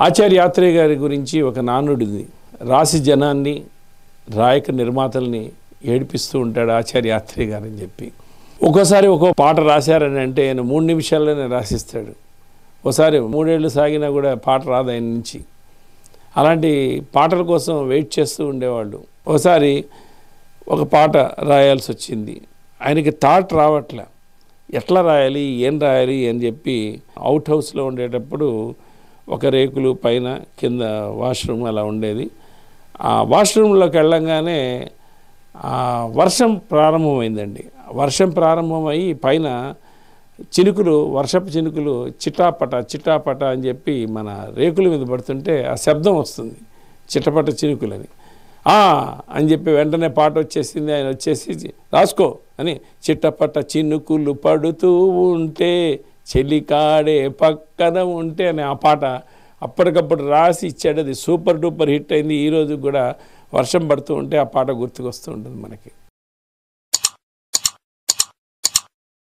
ఆచార్య యాత్రేయ గారి గురించి ఒక నానుడిది. రాసి జనాన్ని రాయక నిర్మాతల్ని ఏడిపిస్తూ ఉంటాడు ఆచార్య యాత్రేయ గారు అని చెప్పి. ఒక్కోసారి ఒక్కో పాట రాశారని అంటే ఆయన 3 నిమిషాల్లోనే రాసిస్తాడు. ఒకసారి 3 ఏళ్ళు సాగినా కూడా పాట రాదు ఆయన నుంచి. అలాంటి పాటల కోసం వెయిట్ చేస్తూ ఉండేవాళ్ళు. ఒకసారి ఒక పాట రాయాల్సి వచ్చింది. ఆయనకి థాట్ రావట్లే, ఎట్లా రాయాలి, ఏం రాయాలి అని చెప్పి అవుట్ హౌస్లో ఉండేటప్పుడు ఒక రేకులు పైన కింద వాష్రూమ్ అలా ఉండేది. ఆ వాష్రూమ్లోకి వెళ్ళంగానే వర్షం ప్రారంభమైందండి. వర్షం ప్రారంభమయ్యి పైన చినుకులు, వర్షపు చినుకులు చిటాపట చిటాపట అని చెప్పి మన రేకుల మీద పడుతుంటే ఆ శబ్దం వస్తుంది, చిటపట చినుకులని. అని చెప్పి వెంటనే పాట వచ్చేసింది. ఆయన వచ్చేసి రాసుకో అని, చిట్టపట చినుకులు పడుతూ ఉంటే చెలికాడే పక్కన ఉంటే అని ఆ పాట అప్పటికప్పుడు రాసి ఇచ్చాడు. అది సూపర్ డూపర్ హిట్ అయింది. ఈరోజు కూడా వర్షం పడుతూ ఉంటే ఆ పాట గుర్తుకొస్తూ ఉంటుంది మనకి.